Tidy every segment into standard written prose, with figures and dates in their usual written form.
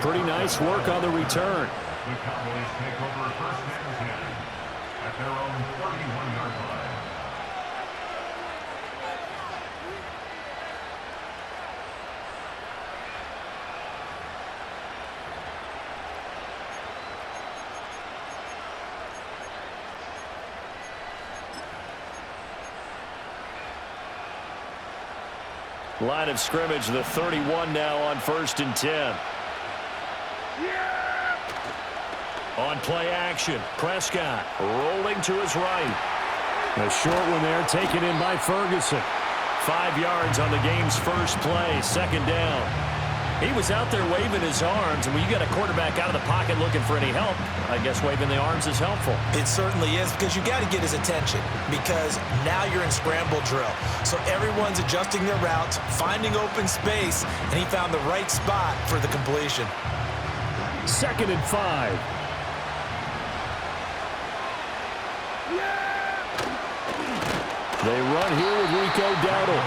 Pretty nice work on the return. The Cowboys take over first and 10 at their own 31-yard line. Line of scrimmage, the 31 now on 1st and 10. On play action, Prescott rolling to his right. A short one there taken in by Ferguson. 5 yards on the game's first play, 2nd down. He was out there waving his arms, and when you got a quarterback out of the pocket looking for any help, I guess waving the arms is helpful. It certainly is, because you got to get his attention, because now you're in scramble drill. So everyone's adjusting their routes, finding open space, and he found the right spot for the completion. 2nd and 5. They run here with Rico Dowdle.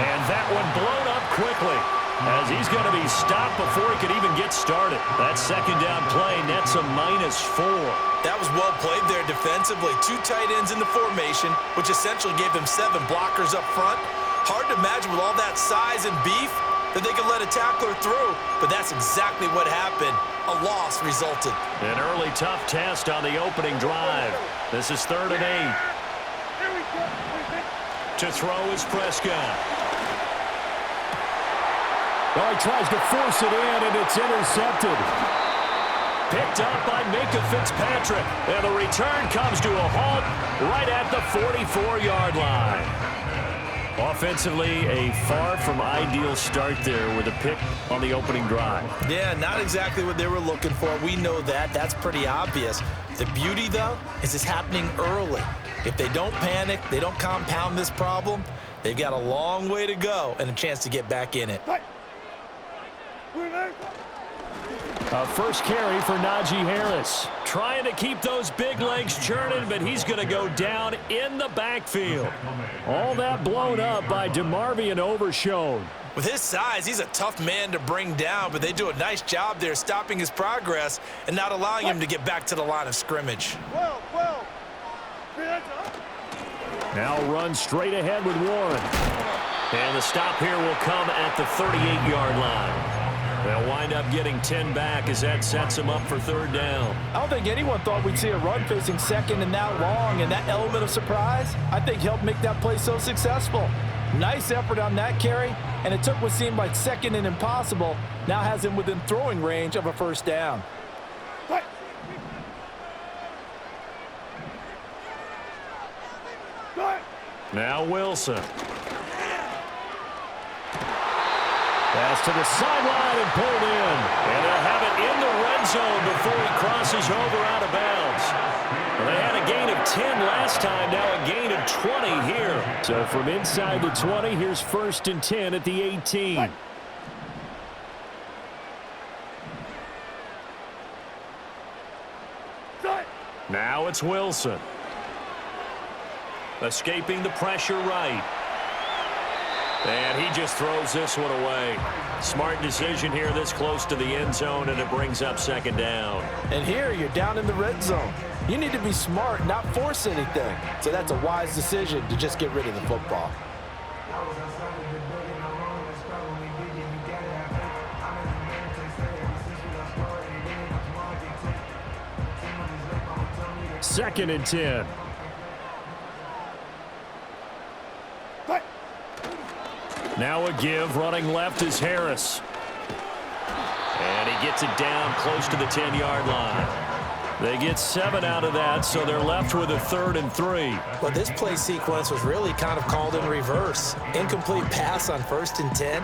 And that one blown up quickly, as he's going to be stopped before he could even get started. That 2nd down play nets a -4. That was well played there defensively. 2 tight ends in the formation, which essentially gave them 7 blockers up front. Hard to imagine with all that size and beef that they could let a tackler through, but that's exactly what happened. A loss resulted. An early tough test on the opening drive. This is 3rd and 8. To throw is Prescott. Oh, he tries to force it in, and it's intercepted. Picked up by Minka Fitzpatrick. And the return comes to a halt right at the 44-yard line. Offensively, a far from ideal start there with a pick on the opening drive. Yeah, not exactly what they were looking for. We know that. That's pretty obvious. The beauty, though, is it's happening early. If they don't panic, they don't compound this problem, they've got a long way to go and a chance to get back in it. A first carry for Najee Harris. Trying to keep those big legs churning, but he's going to go down in the backfield. All that blown up by DeMarvion Overshown. With his size, he's a tough man to bring down, but they do a nice job there stopping his progress and not allowing him to get back to the line of scrimmage. Now run straight ahead with Warren. And the stop here will come at the 38-yard line. They'll wind up getting 10 back as that sets them up for 3rd down. I don't think anyone thought we'd see a run facing 2nd and that long, and that element of surprise, I think, helped make that play so successful. Nice effort on that carry, and it took what seemed like 2nd and impossible, now has him within throwing range of a 1st down. Now Wilson. Pass to the sideline and pulled in. And they'll have it in the red zone before he crosses over out of bounds. Well, they had a gain of 10 last time, now a gain of 20 here. So from inside the 20, here's 1st and 10 at the 18. Now it's Wilson. Escaping the pressure right. And he just throws this one away. Smart decision here this close to the end zone, and it brings up 2nd down. And here you're down in the red zone. You need to be smart, not force anything. So that's a wise decision to just get rid of the football. Second and 10. Now a give, running left is Harris. And he gets it down close to the 10-yard line. They get 7 out of that, so they're left with a 3rd and 3. Well, this play sequence was really kind of called in reverse. Incomplete pass on 1st and 10.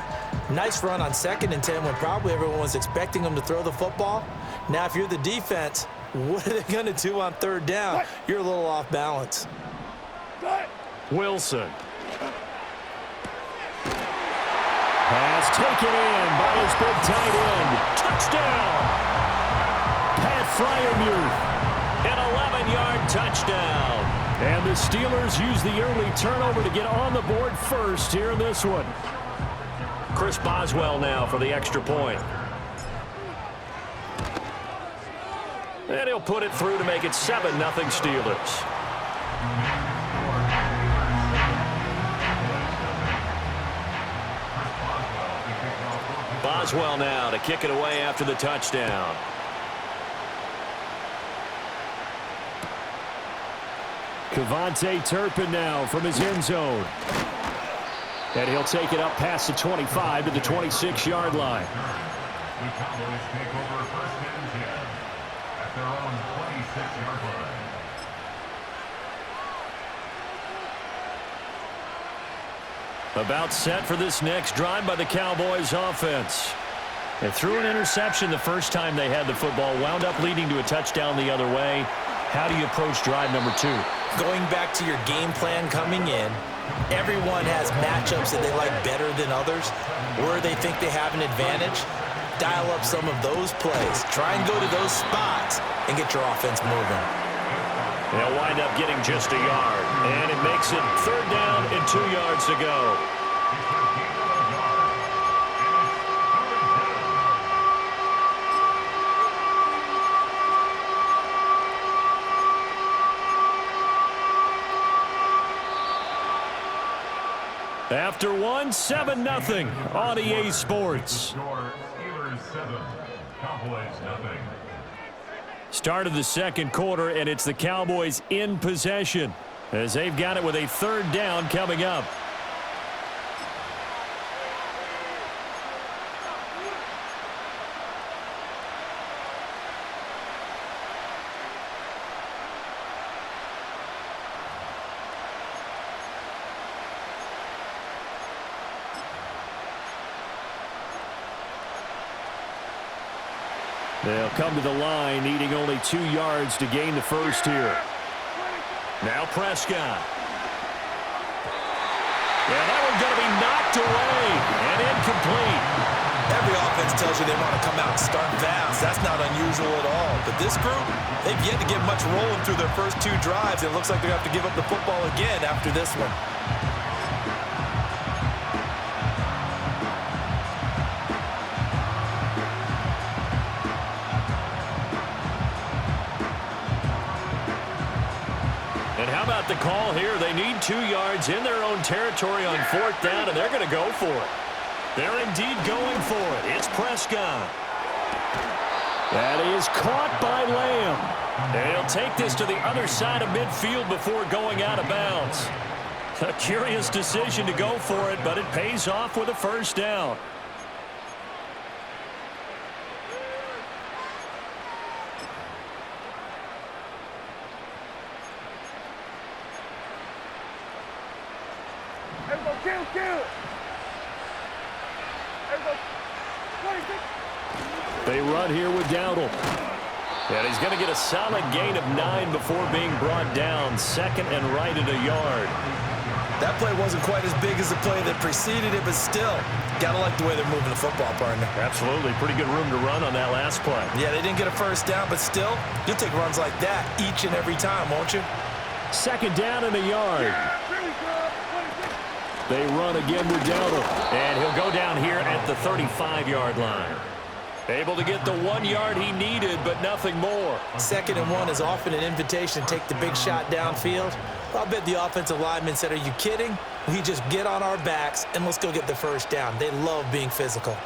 Nice run on 2nd and 10 when probably everyone was expecting him to throw the football. Now, if you're the defense, what are they going to do on 3rd down? You're a little off balance. Wilson. Pass taken in by his big tight end. Touchdown! Pat Fryermuth. An 11-yard touchdown. And the Steelers use the early turnover to get on the board first here in this one. Chris Boswell now for the extra point. And he'll put it through to make it 7-0 Steelers. Boswell now to kick it away after the touchdown. Kevontae Turpin now from his end zone. And he'll take it up past the 25 to the 26-yard line. The Cowboys take over first and 10 at their own 26-yard line. About set for this next drive by the Cowboys offense. They threw an interception the first time they had the football, wound up leading to a touchdown the other way. How do you approach drive number 2? Going back to your game plan coming in, everyone has matchups that they like better than others, where they think they have an advantage. Dial up some of those plays. Try and go to those spots and get your offense moving. They'll wind up getting just a yard, and it makes it 3rd down and 2 yards to go. After one, 7-0 on EA Sports. Steelers 7, Cowboys nothing. Start of the second quarter, and it's the Cowboys in possession as they've got it with a 3rd down coming up. They'll come to the line, needing only 2 yards to gain the first here. Now Prescott. Yeah, that one's going to be knocked away and incomplete. Every offense tells you they want to come out and start fast. That's not unusual at all. But this group, they've yet to get much rolling through their first 2 drives. It looks like they're going to have to give up the football again after this one. The call here, they need 2 yards in their own territory on 4th down, and they're going to go for it. They're indeed going for it. It's Prescott. That is caught by Lamb. And he'll take this to the other side of midfield before going out of bounds. A curious decision to go for it, but it pays off with a 1st down. They run here with Dowdle. And he's going to get a solid gain of 9 before being brought down. 2nd and right at a yard. That play wasn't quite as big as the play that preceded it, but still, got to like the way they're moving the football, partner. Absolutely. Pretty good room to run on that last play. Yeah, they didn't get a 1st down, but still, you'll take runs like that each and every time, won't you? 2nd down and a yard. They run again with Dowdle. And he'll go down here at the 35-yard line. Able to get the 1 yard he needed, but nothing more. 2nd and 1 is often an invitation to take the big shot downfield. I'll bet the offensive lineman said, are you kidding? We just get on our backs and let's go get the 1st down. They love being physical.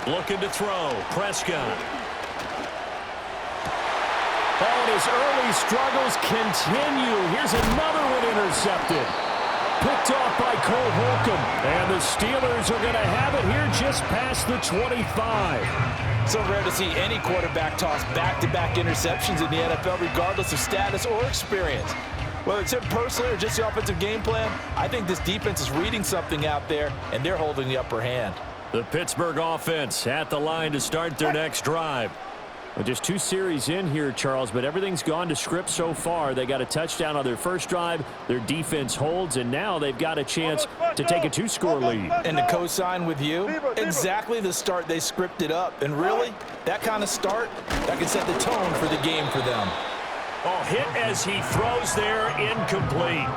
Looking to throw. Prescott. Oh, and his early struggles continue. Here's another one intercepted. Picked off by Cole Holcomb. And the Steelers are going to have it here just past the 25. So rare to see any quarterback toss back-to-back interceptions in the NFL, regardless of status or experience. Whether it's him personally or just the offensive game plan, I think this defense is reading something out there, and they're holding the upper hand. The Pittsburgh offense at the line to start their next drive. Well, just 2 series in here, Charles, but everything's gone to script so far. They got a touchdown on their first drive. Their defense holds, and now they've got a chance to take a 2-score lead. And to co-sign with you, exactly the start they scripted up. And really, that kind of start, that can set the tone for the game for them. Oh, hit as he throws there, incomplete.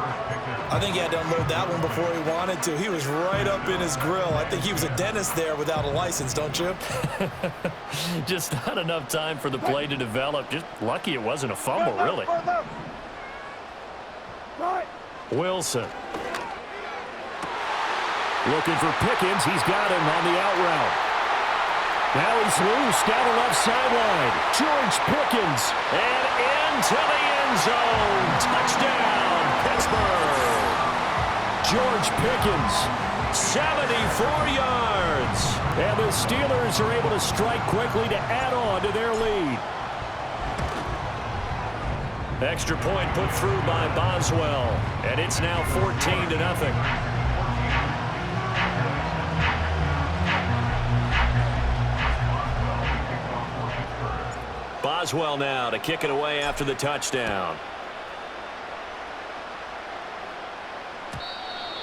I think he had to unload that one before he wanted to. He was right up in his grill. I think he was a dentist there without a license, don't you? Just not enough time for the play to develop. Just lucky it wasn't a fumble, really. Wilson. Looking for Pickens. He's got him on the out route. Now he's loose down the left sideline. George Pickens. And into the end zone. Touchdown, Pittsburgh. George Pickens, 74 yards. And the Steelers are able to strike quickly to add on to their lead. Extra point put through by Boswell. And it's now 14-0. Boswell now to kick it away after the touchdown.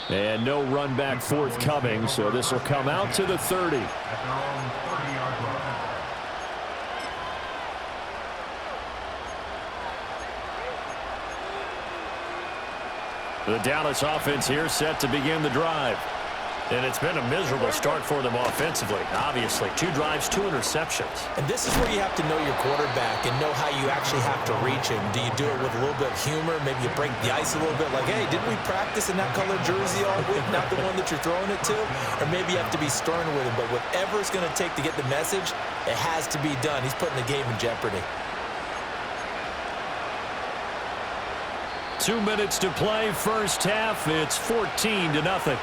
And no run back forthcoming, so this will come out to the 30. At their own 30-yard line. The Dallas offense here set to begin the drive. And it's been a miserable start for them offensively. Obviously, 2 drives, 2 interceptions. And this is where you have to know your quarterback and know how you actually have to reach him. Do you do it with a little bit of humor? Maybe you break the ice a little bit like, hey, didn't we practice in that colored jersey all week? Not the one that you're throwing it to? Or maybe you have to be stern with him. But whatever it's going to take to get the message, it has to be done. He's putting the game in jeopardy. 2 minutes to play, first half. It's 14-0.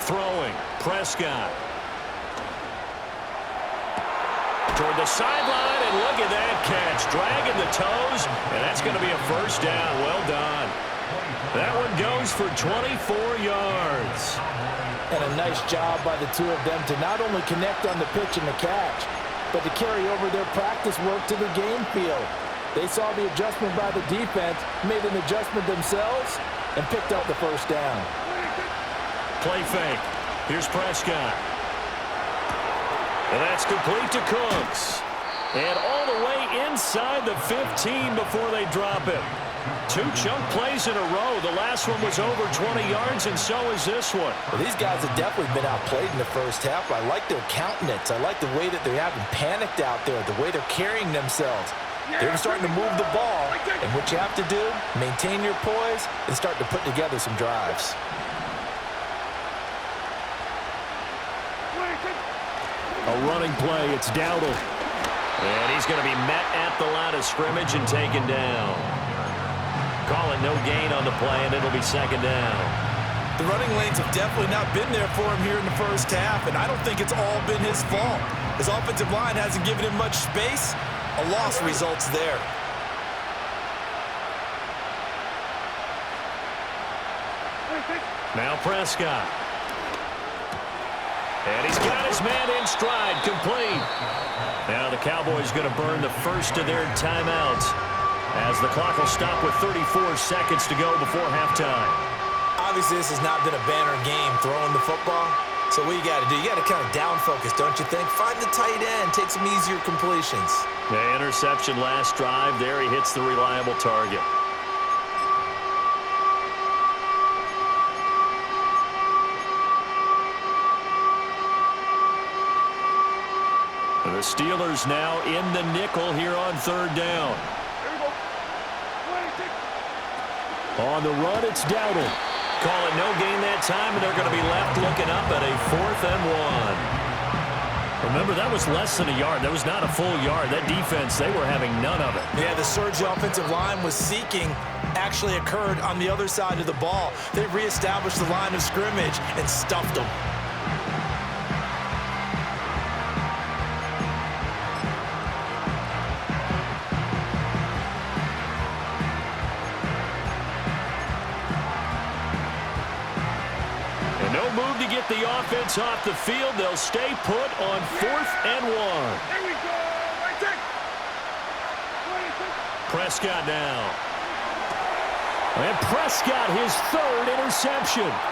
Throwing, Prescott. Toward the sideline, and look at that catch. Dragging the toes, and that's going to be a first down. Well done. That one goes for 24 yards. And a nice job by the two of them to not only connect on the pitch and the catch, but to carry over their practice work to the game field. They saw the adjustment by the defense, made an adjustment themselves, and picked up the first down. Play fake. Here's Prescott. And that's complete to Cooks. And all the way inside the 15 before they drop it. 2 chunk plays in a row. The last one was over 20 yards, and so is this one. Well, these guys have definitely been outplayed in the first half. I like their countenance. I like the way that they haven't panicked out there, the way they're carrying themselves. They're starting to move the ball. And what you have to do, maintain your poise and start to put together some drives. A running play, it's Dowdle. And he's going to be met at the line of scrimmage and taken down. Call it no gain on the play, and it'll be second down. The running lanes have definitely not been there for him here in the first half, and I don't think it's all been his fault. His offensive line hasn't given him much space. A loss results there. Now Prescott. And he's got his man in stride, complete. Now the Cowboys going to burn the first of their timeouts as the clock will stop with 34 seconds to go before halftime. Obviously, this has not been a banner game throwing the football. So what you got to do, you got to kind of down focus, don't you think? Find the tight end, take some easier completions. The interception last drive. There he hits the reliable target. The Steelers now in the nickel here on third down. On the run, it's Dowdle. Call it no gain that time, and they're going to be left looking up at a 4th and 1. Remember, that was less than a yard. That was not a full yard. That defense, they were having none of it. Yeah, the surge the offensive line was seeking actually occurred on the other side of the ball. They reestablished the line of scrimmage and stuffed them. No move to get the offense off the field. They'll stay put on 4th and 1. Here we go. Right there. Prescott now. And Prescott, his third interception.